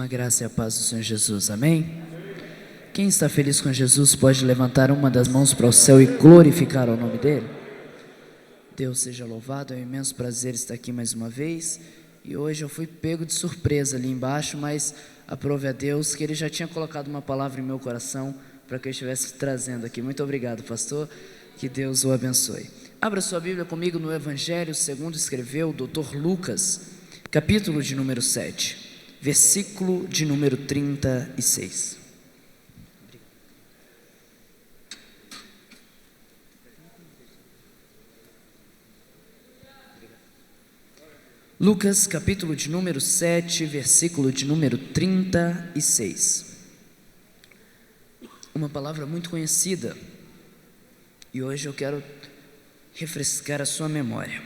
A graça e a paz do Senhor Jesus, amém? Quem está feliz com Jesus pode levantar uma das mãos para o céu e glorificar o nome dele. Deus seja louvado, é um imenso prazer estar aqui mais uma vez. E hoje eu fui pego de surpresa ali embaixo, mas aprove a Deus que Ele já tinha colocado uma palavra em meu coração para que eu estivesse trazendo aqui. Muito obrigado, pastor, que Deus o abençoe. Abra sua Bíblia comigo no Evangelho segundo escreveu o Dr. Lucas, capítulo de número 7. Versículo de número 36. Lucas, capítulo de número 7, versículo de número 36. Uma palavra muito conhecida, e hoje eu quero refrescar a sua memória.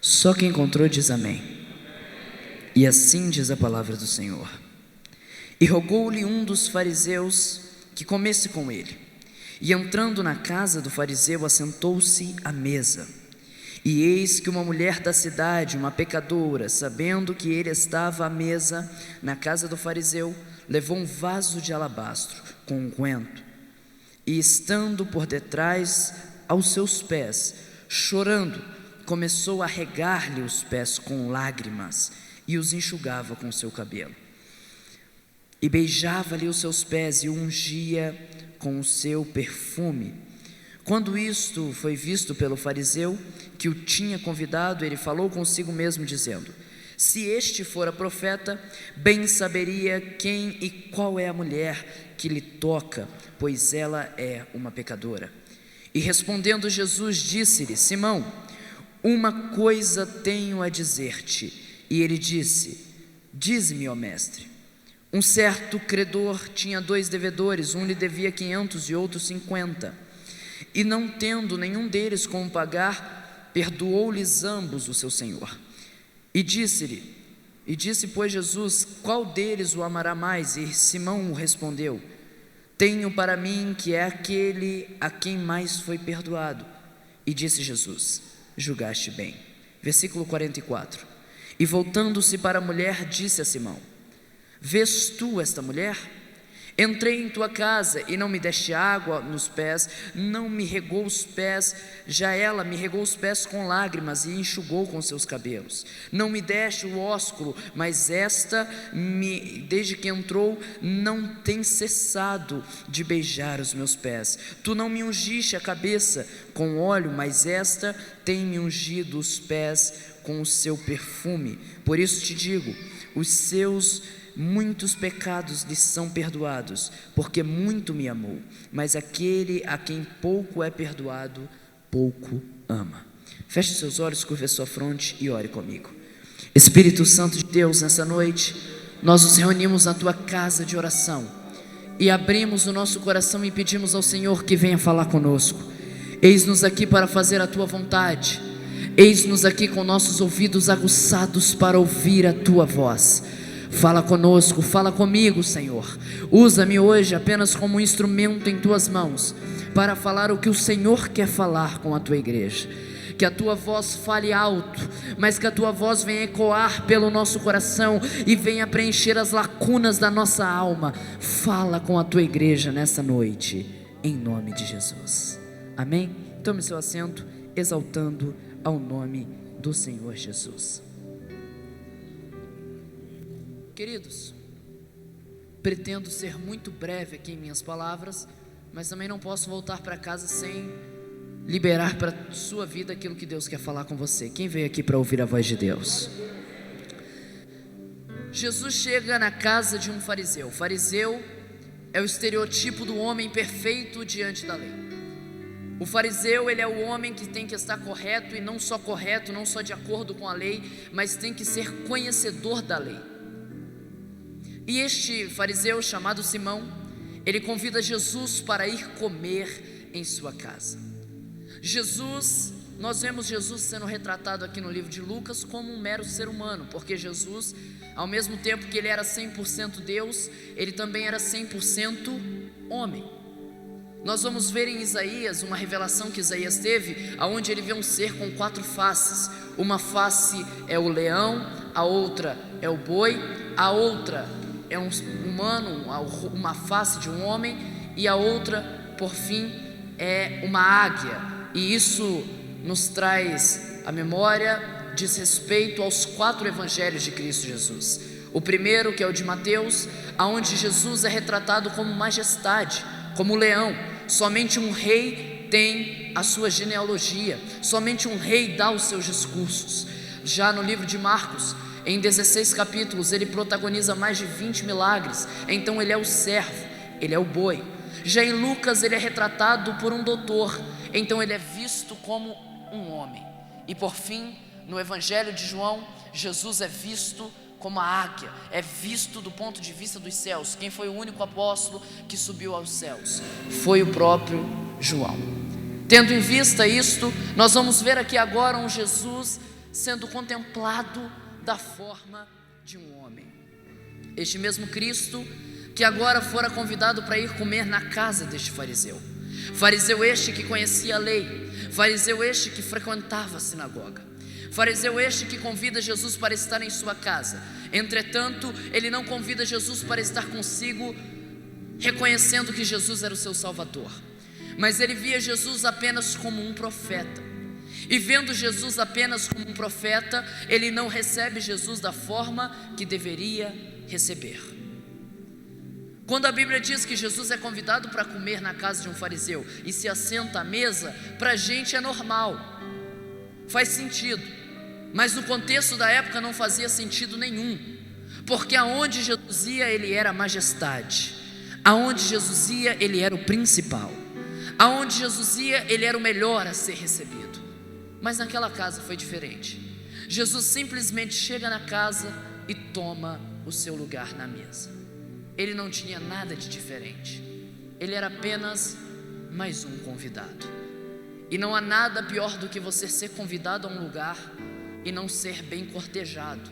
Só quem encontrou diz amém. E assim diz a palavra do Senhor. E rogou-lhe um dos fariseus que comesse com ele. E entrando na casa do fariseu, assentou-se à mesa. E eis que uma mulher da cidade, uma pecadora, sabendo que ele estava à mesa na casa do fariseu, levou um vaso de alabastro com unguento. E estando por detrás aos seus pés, chorando, começou a regar-lhe os pés com lágrimas, e os enxugava com seu cabelo, e beijava-lhe os seus pés, e o ungia com o seu perfume. Quando isto foi visto pelo fariseu, que o tinha convidado, ele falou consigo mesmo, dizendo: se este fora profeta, bem saberia quem e qual é a mulher que lhe toca, pois ela é uma pecadora. E respondendo Jesus, disse-lhe: Simão, uma coisa tenho a dizer-te. E ele disse: dize-me, ó mestre. Um certo credor tinha 2 devedores, um lhe devia 500 e outro 50. E não tendo nenhum deles como pagar, perdoou-lhes ambos o seu senhor. E disse, pois, Jesus: qual deles o amará mais? E Simão respondeu: tenho para mim que é aquele a quem mais foi perdoado. E disse Jesus: julgaste bem. Versículo 44. E voltando-se para a mulher, disse a Simão: vês tu esta mulher? Entrei em tua casa e não me deste água nos pés, não me regou os pés, já ela me regou os pés com lágrimas e enxugou com seus cabelos. Não me deste o ósculo, mas esta, desde que entrou, não tem cessado de beijar os meus pés. Tu não me ungiste a cabeça com óleo, mas esta tem me ungido os pés com o seu perfume. Por isso te digo, os seus muitos pecados lhe são perdoados, porque muito me amou. Mas aquele a quem pouco é perdoado, pouco ama. Feche seus olhos, curva sua fronte e ore comigo. Espírito Santo de Deus, nessa noite nós nos reunimos na tua casa de oração e abrimos o nosso coração e pedimos ao Senhor que venha falar conosco. Eis-nos aqui para fazer a tua vontade. Eis-nos aqui com nossos ouvidos aguçados para ouvir a tua voz. Fala conosco, fala comigo, Senhor. Usa-me hoje apenas como um instrumento em tuas mãos para falar o que o Senhor quer falar com a tua igreja. Que a tua voz fale alto, mas que a tua voz venha ecoar pelo nosso coração e venha preencher as lacunas da nossa alma. Fala com a tua igreja nessa noite, em nome de Jesus. Amém? Tome seu assento, exaltando ao nome do Senhor Jesus. Queridos, pretendo ser muito breve aqui em minhas palavras, mas também não posso voltar para casa sem liberar para a sua vida aquilo que Deus quer falar com você. Quem veio aqui para ouvir a voz de Deus? Jesus chega na casa de um fariseu. O fariseu é o estereotipo do homem perfeito diante da lei. O fariseu, ele é o homem que tem que estar correto, e não só correto, não só de acordo com a lei, mas tem que ser conhecedor da lei. E este fariseu, chamado Simão, ele convida Jesus para ir comer em sua casa. Nós vemos Jesus sendo retratado aqui no livro de Lucas como um mero ser humano, porque Jesus, ao mesmo tempo que ele era 100% Deus, ele também era 100% homem. Nós vamos ver em Isaías uma revelação que Isaías teve, onde ele vê um ser com 4 faces. Uma face é o leão, a outra é o boi, a outra é um humano, uma face de um homem, e a outra, por fim, é uma águia. E isso nos traz a memória, diz respeito aos 4 evangelhos de Cristo Jesus. O primeiro, que é o de Mateus, onde Jesus é retratado como majestade, como leão. Somente um rei tem a sua genealogia, somente um rei dá os seus discursos. Já no livro de Marcos, em 16 capítulos, ele protagoniza mais de 20 milagres. Então ele é o servo, ele é o boi. Já em Lucas, ele é retratado por um doutor, então ele é visto como um homem. E por fim, no evangelho de João, Jesus é visto como a águia, é visto do ponto de vista dos céus. Quem foi o único apóstolo que subiu aos céus? Foi o próprio João. Tendo em vista isto, nós vamos ver aqui agora um Jesus sendo contemplado da forma de um homem. Este mesmo Cristo que agora fora convidado para ir comer na casa deste fariseu. Fariseu este que conhecia a lei, fariseu este que frequentava a sinagoga, fariseu este que convida Jesus para estar em sua casa. Entretanto, ele não convida Jesus para estar consigo, reconhecendo que Jesus era o seu Salvador, mas ele via Jesus apenas como um profeta. E vendo Jesus apenas como um profeta, ele não recebe Jesus da forma que deveria receber. Quando a Bíblia diz que Jesus é convidado para comer na casa de um fariseu e se assenta à mesa, para a gente é normal, faz sentido, mas no contexto da época não fazia sentido nenhum, porque aonde Jesus ia, ele era a majestade, aonde Jesus ia, ele era o principal, aonde Jesus ia, ele era o melhor a ser recebido. Mas naquela casa foi diferente. Jesus simplesmente chega na casa e toma o seu lugar na mesa. Ele não tinha nada de diferente, ele era apenas mais um convidado. E não há nada pior do que você ser convidado a um lugar e não ser bem cortejado.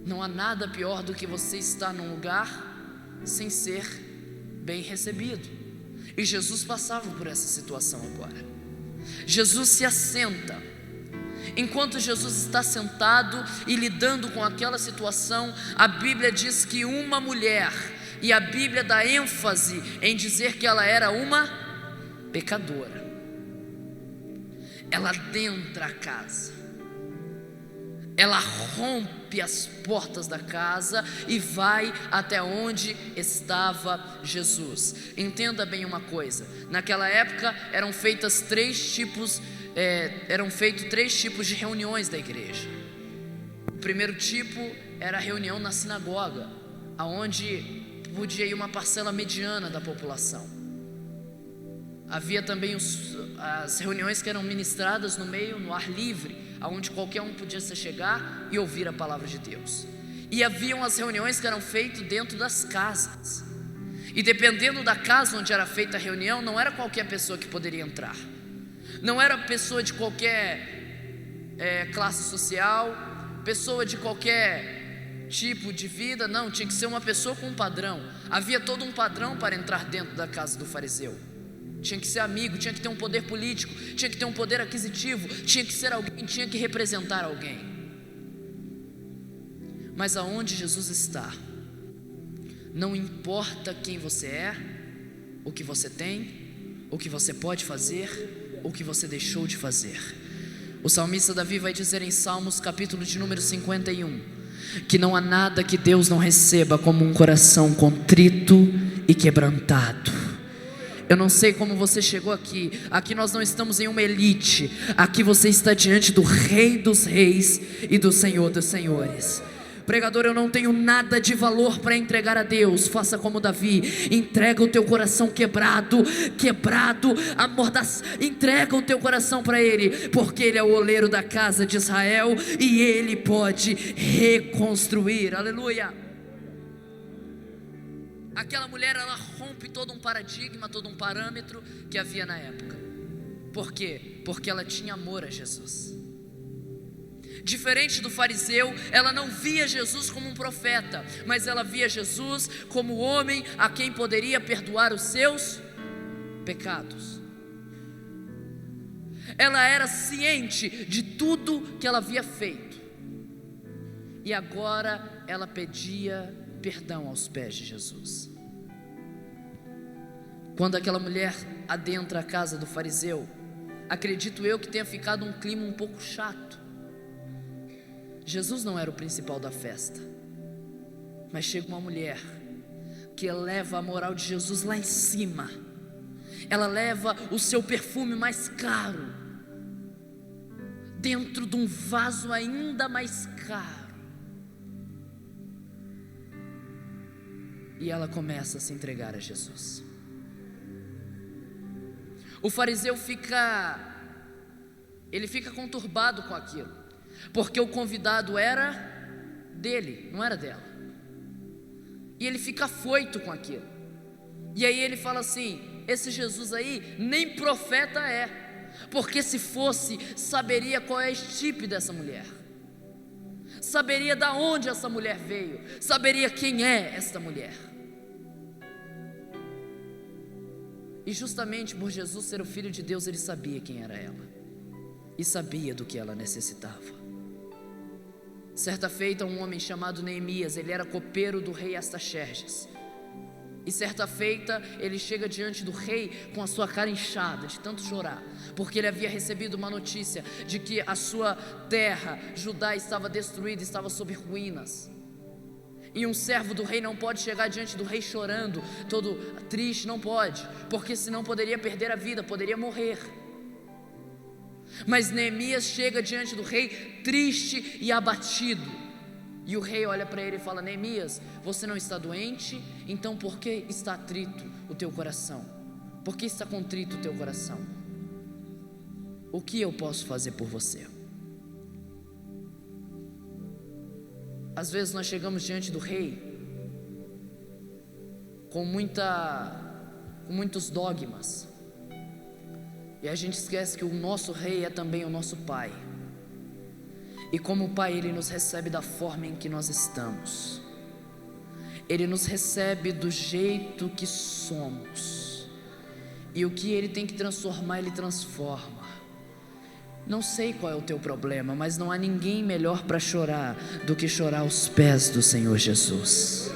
Não há nada pior do que você estar num lugar sem ser bem recebido. E Jesus passava por essa situação agora. Jesus se assenta. Enquanto Jesus está sentado e lidando com aquela situação, a Bíblia diz que uma mulher, e a Bíblia dá ênfase em dizer que ela era uma pecadora, ela adentra a casa, ela rompe as portas da casa e vai até onde estava Jesus. Entenda bem uma coisa: naquela época eram feitos três tipos de reuniões da igreja. O primeiro tipo era a reunião na sinagoga, aonde podia ir uma parcela mediana da população. Havia também as reuniões que eram ministradas no meio, no ar livre, aonde qualquer um podia se chegar e ouvir a palavra de Deus. E haviam as reuniões que eram feitas dentro das casas. E dependendo da casa onde era feita a reunião, não era qualquer pessoa que poderia entrar. Não era pessoa de qualquer classe social, pessoa de qualquer tipo de vida, não, tinha que ser uma pessoa com um padrão. Havia todo um padrão para entrar dentro da casa do fariseu. Tinha que ser amigo, tinha que ter um poder político, tinha que ter um poder aquisitivo, tinha que ser alguém, tinha que representar alguém. Mas aonde Jesus está, não importa quem você é, o que você tem, o que você pode fazer, o que você deixou de fazer. O salmista Davi vai dizer em Salmos, capítulo de número 51, que não há nada que Deus não receba como um coração contrito e quebrantado. Eu não sei como você chegou aqui. Aqui nós não estamos em uma elite. Aqui você está diante do Rei dos Reis e do Senhor dos Senhores. Pregador, eu não tenho nada de valor para entregar a Deus. Faça como Davi, entrega o teu coração quebrado, entrega o teu coração para Ele, porque Ele é o oleiro da casa de Israel e Ele pode reconstruir. Aleluia. Aquela mulher, ela rompe todo um paradigma, todo um parâmetro que havia na época. Por quê? Porque ela tinha amor a Jesus. Diferente do fariseu, ela não via Jesus como um profeta, mas ela via Jesus como o homem a quem poderia perdoar os seus pecados. Ela era ciente de tudo que ela havia feito, e agora ela pedia perdão aos pés de Jesus. Quando aquela mulher adentra a casa do fariseu, acredito eu que tenha ficado um clima um pouco chato. Jesus não era o principal da festa, mas chega uma mulher que eleva a moral de Jesus lá em cima. Ela leva o seu perfume mais caro dentro de um vaso ainda mais caro, e ela começa a se entregar a Jesus. O fariseu fica conturbado com aquilo, porque o convidado era dele, não era dela, e ele fica afoito com aquilo. E aí ele fala assim: esse Jesus aí nem profeta é, porque se fosse, saberia qual é a estirpe dessa mulher, saberia da onde essa mulher veio, saberia quem é esta mulher. E justamente por Jesus ser o Filho de Deus, ele sabia quem era ela e sabia do que ela necessitava. Certa feita, um homem chamado Neemias, ele era copeiro do rei Artaxerxes, e certa feita ele chega diante do rei com a sua cara inchada de tanto chorar, porque ele havia recebido uma notícia de que a sua terra, Judá, estava destruída, estava sob ruínas. E um servo do rei não pode chegar diante do rei chorando, todo triste, não pode, porque senão poderia perder a vida, poderia morrer. Mas Neemias chega diante do rei triste e abatido, e o rei olha para ele e fala: Neemias, você não está doente? Então por que está atrito o teu coração? Por que está contrito o teu coração? O que eu posso fazer por você? Às vezes nós chegamos diante do rei com muitos dogmas, e a gente esquece que o nosso rei é também o nosso pai. E como pai, ele nos recebe da forma em que nós estamos. Ele nos recebe do jeito que somos, e o que ele tem que transformar, ele transforma. Não sei qual é o teu problema, mas não há ninguém melhor para chorar do que chorar aos pés do Senhor Jesus.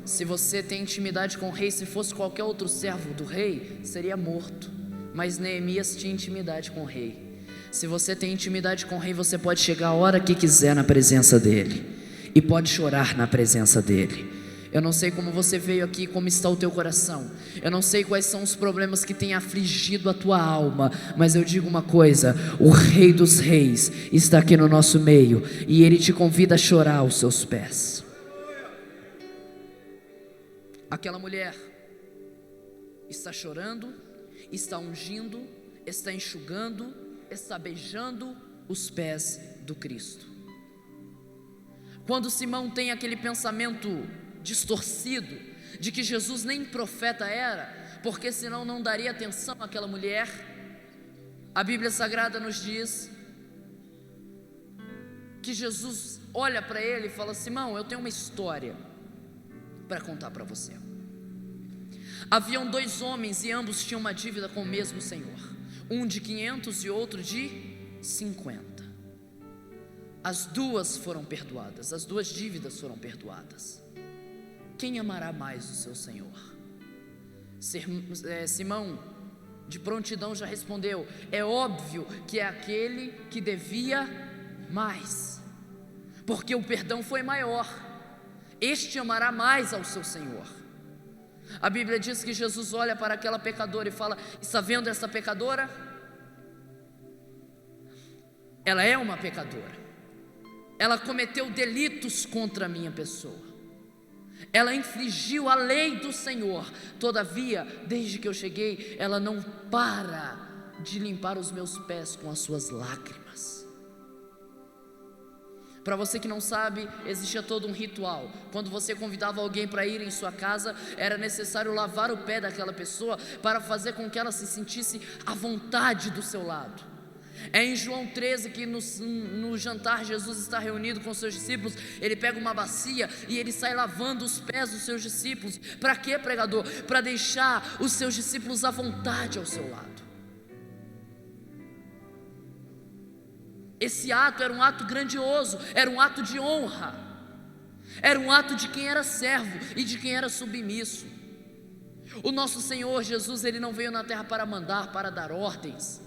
Se você tem intimidade com o rei, se fosse qualquer outro servo do rei, seria morto. Mas Neemias tinha intimidade com o rei. Se você tem intimidade com o rei, você pode chegar a hora que quiser na presença dele, e pode chorar na presença dele. Eu não sei como você veio aqui, como está o teu coração, eu não sei quais são os problemas que têm afligido a tua alma, mas eu digo uma coisa: o Rei dos Reis está aqui no nosso meio, e Ele te convida a chorar aos seus pés. Aquela mulher está chorando, está ungindo, está enxugando, está beijando os pés do Cristo. Quando Simão tem aquele pensamento distorcido de que Jesus nem profeta era, porque senão não daria atenção àquela mulher, a Bíblia Sagrada nos diz que Jesus olha para ele e fala: Simão, eu tenho uma história para contar para você. Haviam dois homens e ambos tinham uma dívida com o mesmo Senhor, um de 500 e outro de 50. As duas foram perdoadas, as duas dívidas foram perdoadas. Quem amará mais o seu Senhor? Simão, de prontidão, já respondeu: é óbvio que é aquele que devia mais, porque o perdão foi maior. Este amará mais ao seu Senhor. A Bíblia diz que Jesus olha para aquela pecadora e fala: está vendo essa pecadora? Ela é uma pecadora, ela cometeu delitos contra a minha pessoa, ela infringiu a lei do Senhor. Todavia, desde que eu cheguei, ela não para de limpar os meus pés com as suas lágrimas. Para você que não sabe, existia todo um ritual. Quando você convidava alguém para ir em sua casa, era necessário lavar o pé daquela pessoa para fazer com que ela se sentisse à vontade do seu lado. É em João 13 que no jantar Jesus está reunido com seus discípulos. Ele pega uma bacia e ele sai lavando os pés dos seus discípulos. Para quê, pregador? Para deixar os seus discípulos à vontade ao seu lado. Esse ato era um ato grandioso, era um ato de honra, era um ato de quem era servo e de quem era submisso. O nosso Senhor Jesus, Ele não veio na terra para mandar, para dar ordens.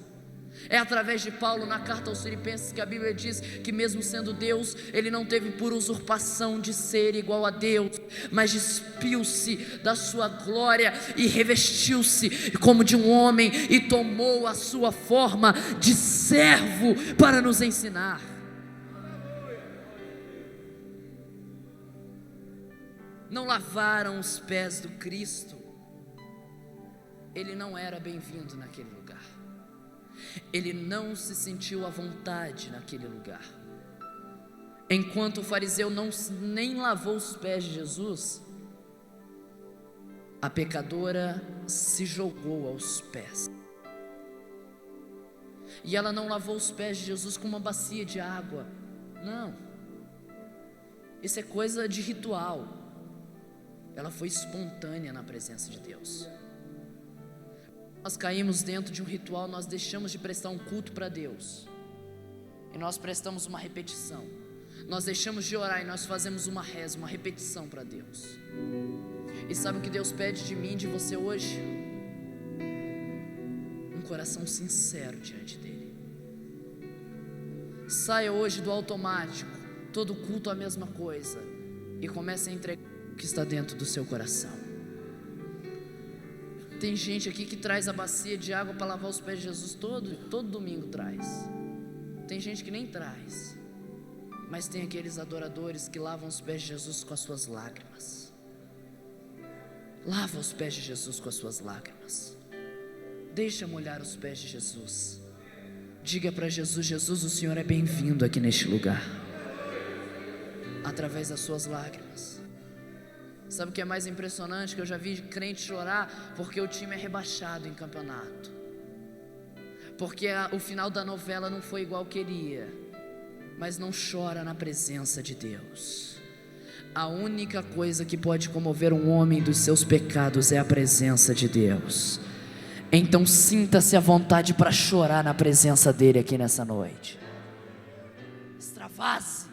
É através de Paulo, na carta aos Filipenses, que a Bíblia diz que mesmo sendo Deus, Ele não teve por usurpação de ser igual a Deus, mas despiu-se da sua glória e revestiu-se como de um homem e tomou a sua forma de servo para nos ensinar. Não lavaram os pés do Cristo, Ele não era bem-vindo naquele lugar. Ele não se sentiu à vontade naquele lugar. Enquanto o fariseu nem lavou os pés de Jesus, a pecadora se jogou aos pés. E ela não lavou os pés de Jesus com uma bacia de água. Não. Isso é coisa de ritual. Ela foi espontânea na presença de Deus. Nós caímos dentro de um ritual, nós deixamos de prestar um culto para Deus e nós prestamos uma repetição. Nós deixamos de orar e nós fazemos uma reza, uma repetição para Deus. E sabe o que Deus pede de mim e de você hoje? Um coração sincero diante dEle. Saia hoje do automático, todo culto a mesma coisa, e comece a entregar o que está dentro do seu coração. Tem gente aqui que traz a bacia de água para lavar os pés de Jesus todo domingo traz. Tem gente que nem traz. Mas tem aqueles adoradores que lavam os pés de Jesus com as suas lágrimas. Lava os pés de Jesus com as suas lágrimas. Deixa molhar os pés de Jesus. Diga para Jesus: Jesus, o Senhor é bem-vindo aqui neste lugar. Através das suas lágrimas. Sabe o que é mais impressionante? Que eu já vi crente chorar porque o time é rebaixado em campeonato, porque o final da novela não foi igual queria, mas não chora na presença de Deus. A única coisa que pode comover um homem dos seus pecados é a presença de Deus. Então sinta-se à vontade para chorar na presença dele aqui nessa noite. Extravase.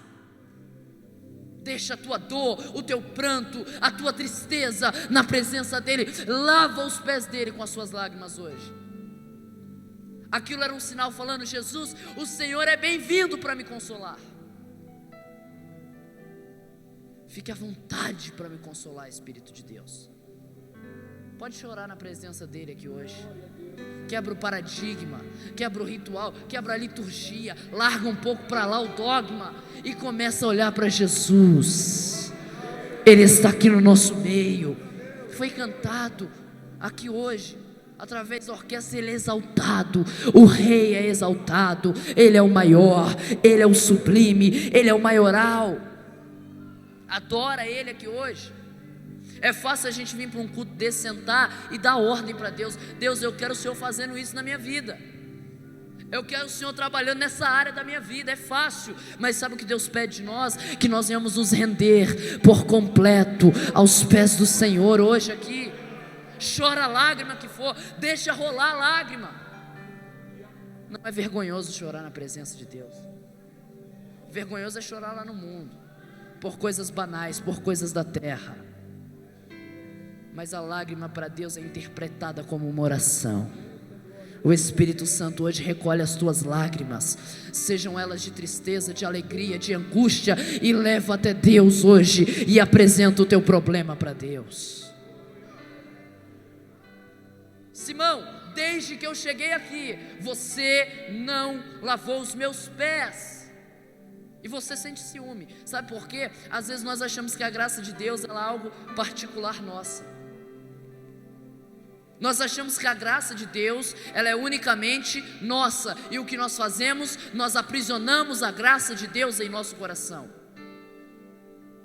Deixa a tua dor, o teu pranto, a tua tristeza na presença dEle. Lava os pés dEle com as suas lágrimas hoje. Aquilo era um sinal falando: Jesus, o Senhor é bem-vindo para me consolar. Fique à vontade para me consolar, Espírito de Deus. Pode chorar na presença dEle aqui hoje. Quebra o paradigma, quebra o ritual, quebra a liturgia, larga um pouco para lá o dogma e começa a olhar para Jesus. Ele está aqui no nosso meio. Foi cantado aqui hoje, através da orquestra. Ele é exaltado, o Rei é exaltado, Ele é o maior, Ele é o sublime, Ele é o maioral. Adora Ele aqui hoje. É fácil a gente vir para um culto desse, sentar e dar ordem para Deus. Deus, eu quero o Senhor fazendo isso na minha vida. Eu quero o Senhor trabalhando nessa área da minha vida. É fácil, mas sabe o que Deus pede de nós? Que nós venhamos nos render por completo aos pés do Senhor hoje aqui. Chora a lágrima que for, deixa rolar a lágrima. Não é vergonhoso chorar na presença de Deus. Vergonhoso é chorar lá no mundo, por coisas banais, por coisas da terra. Mas a lágrima para Deus é interpretada como uma oração. O Espírito Santo hoje recolhe as tuas lágrimas, sejam elas de tristeza, de alegria, de angústia, e leva até Deus hoje e apresenta o teu problema para Deus. Simão, desde que eu cheguei aqui, você não lavou os meus pés. E você sente ciúme, sabe por quê? Às vezes nós achamos que a graça de Deus é algo particular nossa. Nós achamos que a graça de Deus, ela é unicamente nossa, e o que nós fazemos? Nós aprisionamos a graça de Deus em nosso coração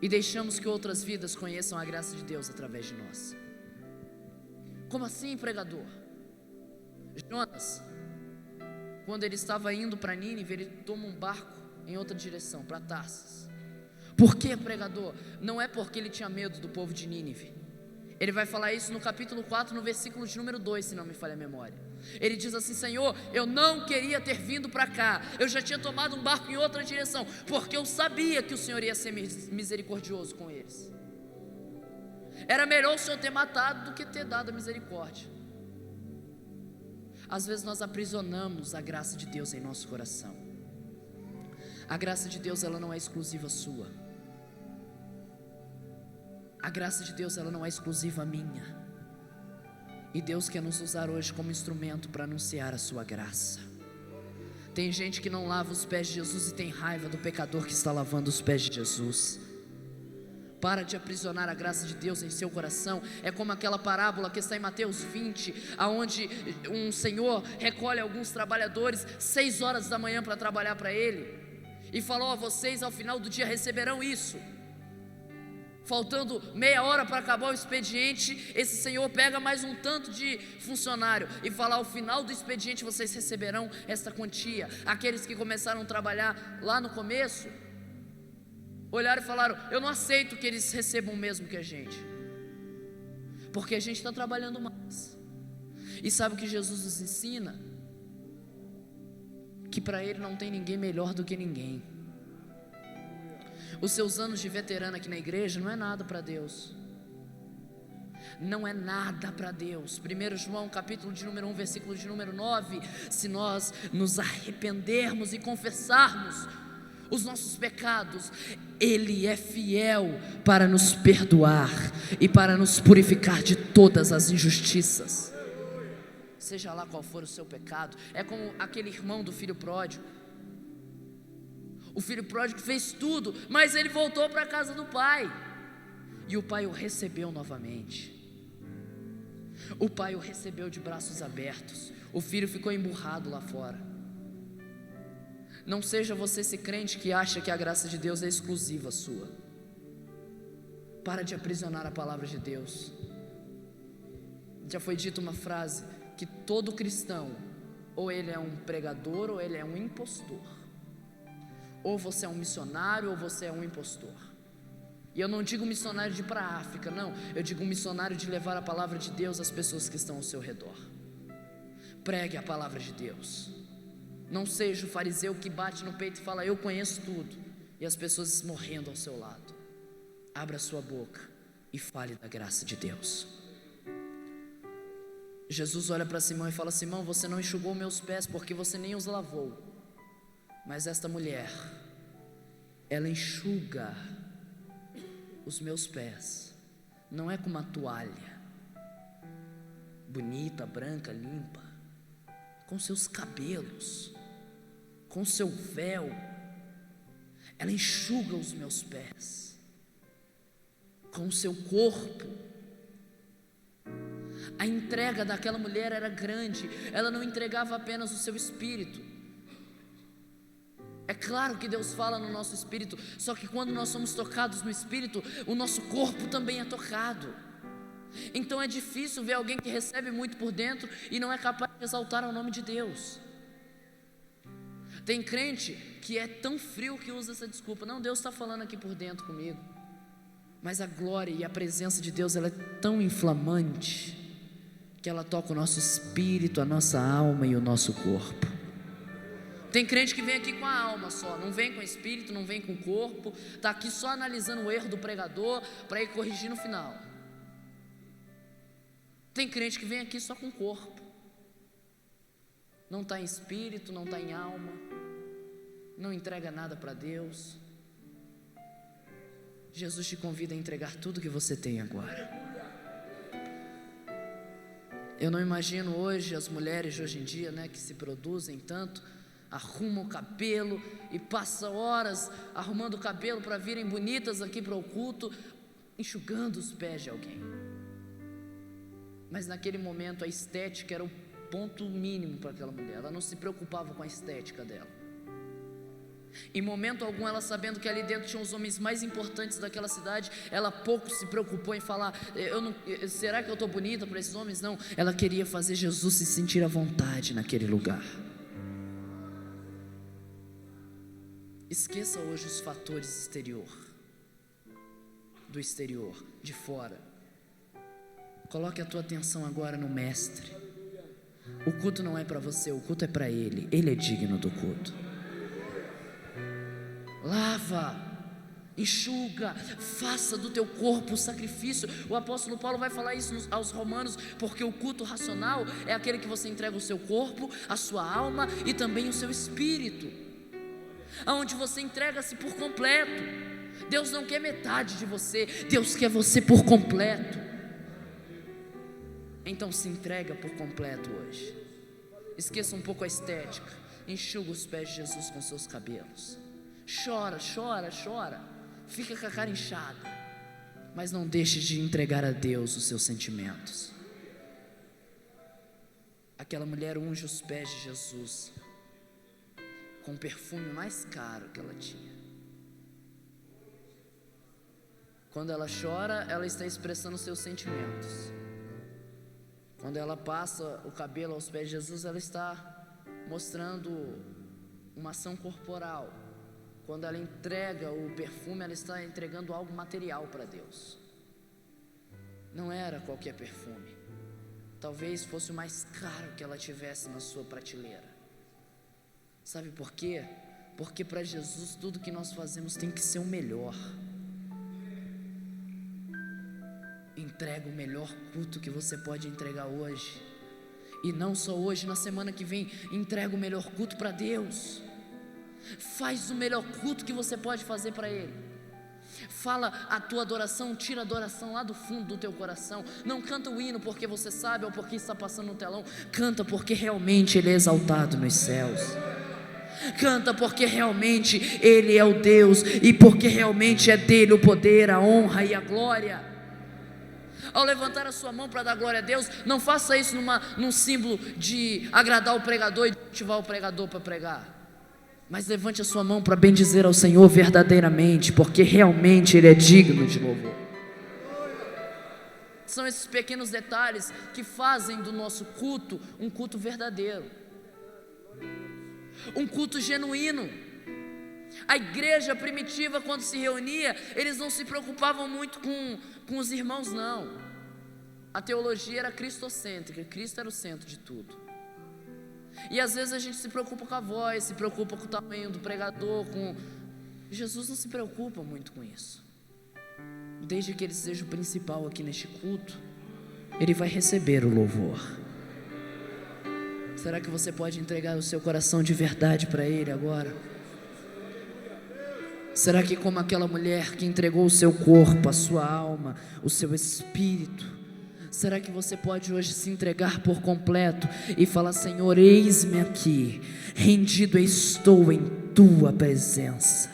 e deixamos que outras vidas conheçam a graça de Deus através de nós. Como assim, pregador? Jonas, quando ele estava indo para Nínive, ele toma um barco em outra direção, para Tarsis. Por que, pregador? Não é porque ele tinha medo do povo de Nínive. Ele vai falar isso no capítulo 4, no versículo de número 2, se não me falha a memória. Ele diz assim: Senhor, eu não queria ter vindo para cá, eu já tinha tomado um barco em outra direção, porque eu sabia que o Senhor ia ser misericordioso com eles. Era melhor o Senhor ter matado do que ter dado a misericórdia. Às vezes nós aprisionamos a graça de Deus em nosso coração. A graça de Deus, ela não é exclusiva sua. A graça de Deus, ela não é exclusiva minha. E Deus quer nos usar hoje como instrumento para anunciar a sua graça. Tem gente que não lava os pés de Jesus e tem raiva do pecador que está lavando os pés de Jesus. Para de aprisionar a graça de Deus em seu coração. É como aquela parábola que está em Mateus 20, aonde um senhor recolhe alguns trabalhadores 6 horas da manhã para trabalhar para ele, e falou: vocês ao final do dia receberão isso. Faltando meia hora para acabar o expediente, esse senhor pega mais um tanto de funcionário e fala: ao final do expediente vocês receberão esta quantia. Aqueles que começaram a trabalhar lá no começo olharam e falaram: eu não aceito que eles recebam o mesmo que a gente, porque a gente está trabalhando mais. E sabe o que Jesus nos ensina? Que para Ele não tem ninguém melhor do que ninguém. Os seus anos de veterano aqui na igreja não é nada para Deus. Não é nada para Deus. 1 João capítulo de número 1, versículo de número 9. Se nós nos arrependermos e confessarmos os nossos pecados, Ele é fiel para nos perdoar e para nos purificar de todas as injustiças. Seja lá qual for o seu pecado. É como aquele irmão do filho pródigo. O filho pródigo fez tudo, mas ele voltou para a casa do pai, e o pai o recebeu novamente. O pai o recebeu de braços abertos. O filho ficou emburrado lá fora. Não seja você esse crente que acha que a graça de Deus é exclusiva sua. Para de aprisionar a palavra de Deus. Já foi dita uma frase, que todo cristão, ou ele é um pregador, ou ele é um impostor. Ou você é um missionário, ou você é um impostor. E eu não digo missionário de ir para a África, não. Eu digo missionário de levar a palavra de Deus às pessoas que estão ao seu redor. Pregue a palavra de Deus. Não seja o fariseu que bate no peito e fala: eu conheço tudo, e as pessoas morrendo ao seu lado. Abra sua boca e fale da graça de Deus. Jesus olha para Simão e fala: Simão, você não enxugou meus pés porque você nem os lavou. Mas esta mulher, ela enxuga os meus pés, não é com uma toalha bonita, branca, limpa, com seus cabelos, com seu véu. Ela enxuga os meus pés com o seu corpo. A entrega daquela mulher era grande. Ela não entregava apenas o seu espírito. É claro que Deus fala no nosso espírito, só que quando nós somos tocados no espírito, o nosso corpo também é tocado. Então é difícil ver alguém que recebe muito por dentro e não é capaz de exaltar o nome de Deus. Tem crente que é tão frio que usa essa desculpa: não, Deus está falando aqui por dentro comigo. Mas a glória e a presença de Deus, ela é tão inflamante que ela toca o nosso espírito, a nossa alma e o nosso corpo. Tem crente que vem aqui com a alma só, não vem com o espírito, não vem com o corpo, está aqui só analisando o erro do pregador para ir corrigir no final. Tem crente que vem aqui só com o corpo, não está em espírito, não está em alma, não entrega nada para Deus. Jesus te convida a entregar tudo que você tem agora. Eu não imagino hoje as mulheres de hoje em dia, que se produzem tanto, arrumam o cabelo e passam horas arrumando o cabelo para virem bonitas aqui para o culto, enxugando os pés de alguém. Mas naquele momento a estética era o ponto mínimo para aquela mulher. Ela não se preocupava com a estética dela. Em momento algum, ela sabendo que ali dentro tinham os homens mais importantes daquela cidade, ela pouco se preocupou em falar: será que eu estou bonita para esses homens? Não, ela queria fazer Jesus se sentir à vontade naquele lugar. Esqueça hoje os fatores do exterior, de fora. Coloque a tua atenção agora no Mestre. O culto não é para você, o culto é para Ele. Ele é digno do culto. Lava, enxuga, faça do teu corpo o sacrifício. O apóstolo Paulo vai falar isso aos Romanos, porque o culto racional é aquele que você entrega o seu corpo, a sua alma e também o seu espírito, aonde você entrega-se por completo. Deus não quer metade de você, Deus quer você por completo. Então se entrega por completo hoje. Esqueça um pouco a estética. Enxuga os pés de Jesus com seus cabelos. Chora, chora, chora. Fica com a cara inchada, mas não deixe de entregar a Deus os seus sentimentos. Aquela mulher unge os pés de Jesus com o perfume mais caro que ela tinha. Quando ela chora, ela está expressando seus sentimentos. Quando ela passa o cabelo aos pés de Jesus, ela está mostrando uma ação corporal. Quando ela entrega o perfume, ela está entregando algo material para Deus. Não era qualquer perfume. Talvez fosse o mais caro que ela tivesse na sua prateleira. Sabe por quê? Porque para Jesus tudo que nós fazemos tem que ser o melhor. Entrega o melhor culto que você pode entregar hoje. E não só hoje, na semana que vem, entrega o melhor culto para Deus. Faz o melhor culto que você pode fazer para Ele. Fala a tua adoração, tira a adoração lá do fundo do teu coração. Não canta o hino porque você sabe ou porque está passando no telão. Canta porque realmente Ele é exaltado nos céus. Canta porque realmente Ele é o Deus e porque realmente é dele o poder, a honra e a glória. Ao levantar a sua mão para dar glória a Deus, não faça isso num símbolo de agradar o pregador e motivar o pregador para pregar. Mas levante a sua mão para bendizer ao Senhor verdadeiramente, porque realmente Ele é digno de louvor. São esses pequenos detalhes que fazem do nosso culto um culto verdadeiro, um culto genuíno. A igreja primitiva, quando se reunia, eles não se preocupavam muito com os irmãos, não. A teologia era cristocêntrica, Cristo era o centro de tudo. E às vezes a gente se preocupa com a voz, se preocupa com o tamanho do pregador, Jesus não se preocupa muito com isso. Desde que Ele seja o principal aqui neste culto, Ele vai receber o louvor. Será que você pode entregar o seu coração de verdade para Ele agora? Será que como aquela mulher que entregou o seu corpo, a sua alma, o seu espírito, será que você pode hoje se entregar por completo e falar: Senhor, eis-me aqui, rendido estou em Tua presença?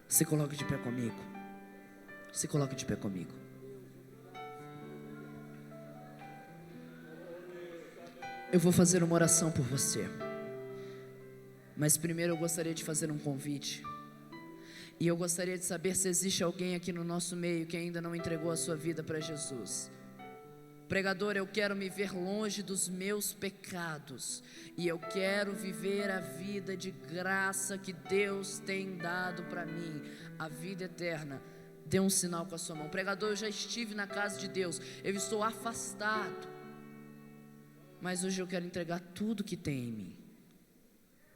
Se coloque de pé comigo. Se coloque de pé comigo. Eu vou fazer uma oração por você, mas primeiro eu gostaria de fazer um convite. E eu gostaria de saber se existe alguém aqui no nosso meio que ainda não entregou a sua vida para Jesus. Pregador, eu quero me ver longe dos meus pecados e eu quero viver a vida de graça que Deus tem dado para mim, a vida eterna. Dê um sinal com a sua mão. Pregador, eu já estive na casa de Deus, eu estou afastado, mas hoje eu quero entregar tudo que tem em mim.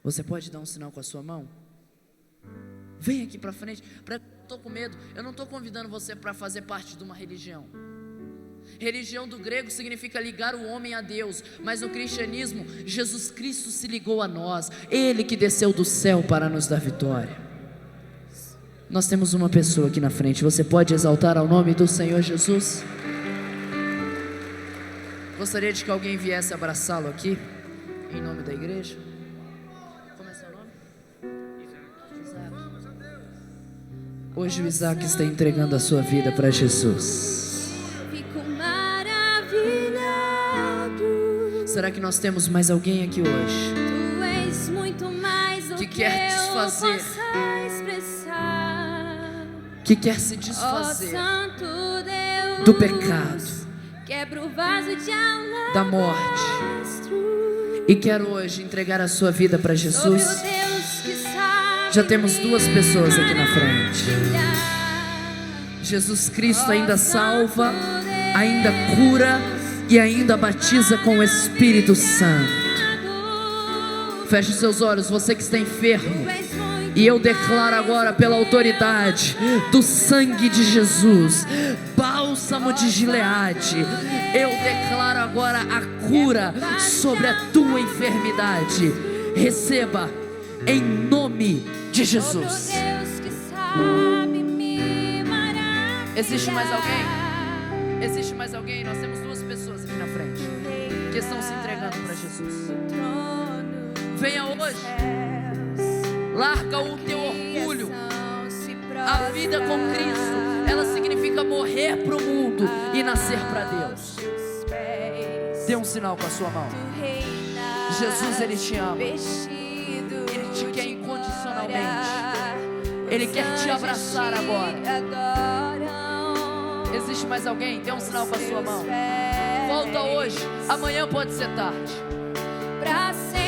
Você pode dar um sinal com a sua mão? Vem aqui para frente. Estou com medo. Eu não estou convidando você para fazer parte de uma religião. Religião do grego significa ligar o homem a Deus, mas no cristianismo, Jesus Cristo se ligou a nós. Ele que desceu do céu para nos dar vitória. Nós temos uma pessoa aqui na frente. Você pode exaltar ao nome do Senhor Jesus? Gostaria de que alguém viesse abraçá-lo aqui, em nome da igreja. Como é seu nome? Isaac. Hoje o Isaac está entregando a sua vida para Jesus. Fico maravilhado. Será que nós temos mais alguém aqui hoje? Tu és muito mais do que quer desfazer, eu possa expressar. Que quer se desfazer Santo Deus, do pecado, quebra o vaso de alabastro, da morte, e quer hoje entregar a sua vida para Jesus. Sobre o Deus que sabe Já temos duas pessoas aqui na frente. maravilhar. Jesus Cristo ainda salva, ainda cura e ainda batiza com o Espírito Santo. Feche seus olhos, você que está enfermo. E eu declaro agora pela autoridade do sangue de Jesus, bálsamo de Gileade, eu declaro agora a cura sobre a tua enfermidade. Receba em nome de Jesus. Existe mais alguém? Existe mais alguém? Nós temos duas pessoas aqui na frente que estão se entregando para Jesus. Venha hoje. Larga o teu orgulho. A vida com Cristo, ela significa morrer para o mundo e nascer para Deus. Dê um sinal com a sua mão. Jesus, Ele te ama. Ele te quer incondicionalmente. Ele quer te abraçar agora. Existe mais alguém? Dê um sinal com a sua mão. Volta hoje. Amanhã pode ser tarde. Pra sempre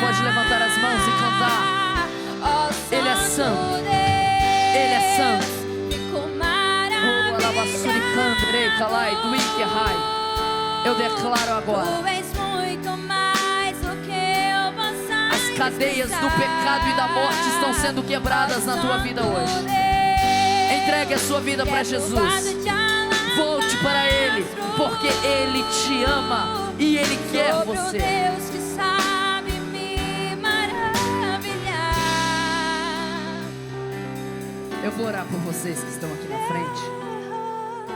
pode levantar as mãos e cantar. Ele é santo. Ele é santo. Eu declaro agora. As cadeias do pecado e da morte estão sendo quebradas na tua vida hoje. Entregue a sua vida para Jesus. Volte para Ele, porque Ele te ama e Ele quer você. Eu vou orar por vocês que estão aqui na frente.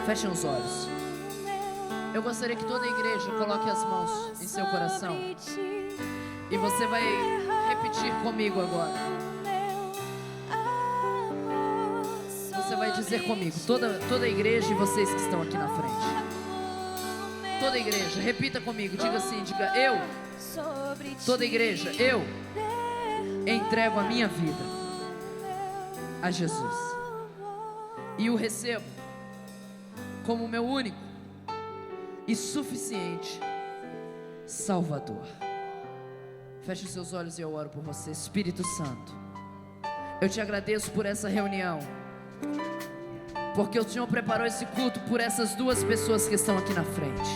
Fechem os olhos. Eu gostaria que toda a igreja coloque as mãos em seu coração. E você vai repetir comigo agora. Você vai dizer comigo, toda a igreja e vocês que estão aqui na frente. Toda a igreja, repita comigo, diga assim, diga eu. Toda a igreja, eu entrego a minha vida a Jesus e o recebo como meu único e suficiente Salvador. Feche os seus olhos e eu oro por você. Espírito Santo, eu te agradeço por essa reunião, porque o Senhor preparou esse culto por essas duas pessoas que estão aqui na frente,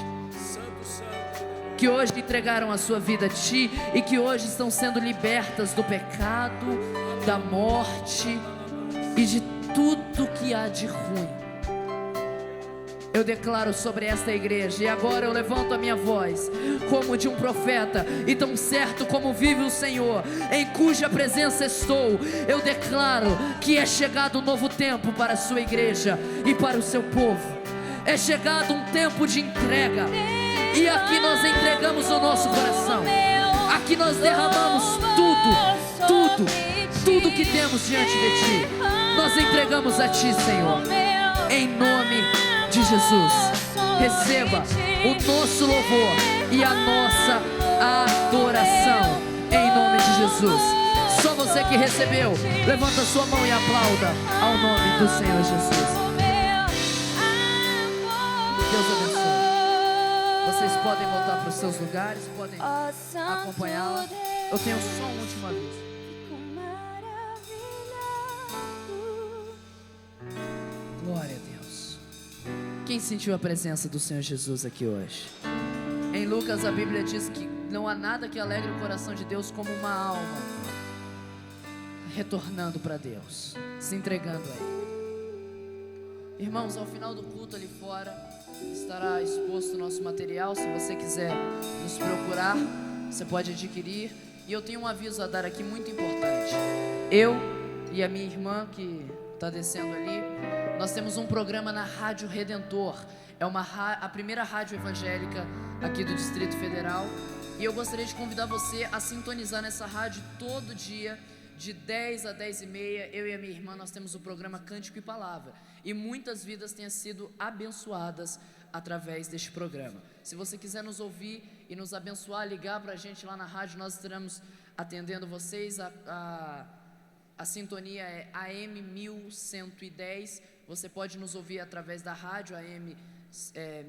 que hoje entregaram a sua vida a Ti e que hoje estão sendo libertas do pecado, da morte e de tudo que há de ruim. Eu declaro sobre esta igreja, e agora eu levanto a minha voz como de um profeta, e tão certo como vive o Senhor, em cuja presença estou, eu declaro que é chegado um novo tempo para a sua igreja e para o seu povo. É chegado um tempo de entrega, e aqui nós entregamos o nosso coração. Aqui nós derramamos tudo que temos diante de Ti. Nós entregamos a Ti, Senhor, em nome de Jesus. Receba o nosso louvor e a nossa adoração, em nome de Jesus. Só você que recebeu, levanta sua mão e aplauda ao nome do Senhor Jesus. Deus abençoe. Vocês podem voltar para os seus lugares, podem acompanhá-la. Eu tenho só um último aviso. Glória a Deus. Quem sentiu a presença do Senhor Jesus aqui hoje? Em Lucas a Bíblia diz que não há nada que alegre o coração de Deus como uma alma retornando para Deus, se entregando a Ele. Irmãos, ao final do culto ali fora estará exposto o nosso material. Se você quiser nos procurar, você pode adquirir. E eu tenho um aviso a dar aqui muito importante. Eu e a minha irmã que está descendo ali, nós temos um programa na Rádio Redentor. É a primeira rádio evangélica aqui do Distrito Federal. E eu gostaria de convidar você a sintonizar nessa rádio todo dia, de 10 a 10 e meia. Eu e a minha irmã, nós temos o programa Cântico e Palavra. E muitas vidas têm sido abençoadas através deste programa. Se você quiser nos ouvir e nos abençoar, ligar para a gente lá na rádio, nós estaremos atendendo vocês. A sintonia é AM 1110. Você pode nos ouvir através da rádio AM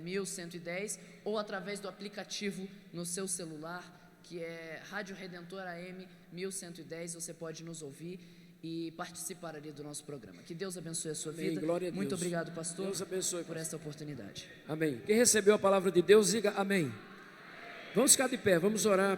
1110 ou através do aplicativo no seu celular que é Rádio Redentor AM 1110. Você pode nos ouvir e participar ali do nosso programa. Que Deus abençoe a sua Amém. vida. Glória a Deus. Muito obrigado, pastor, Deus abençoe, por esta oportunidade. Amém. Quem recebeu a palavra de Deus, diga amém. Vamos ficar de pé, vamos orar.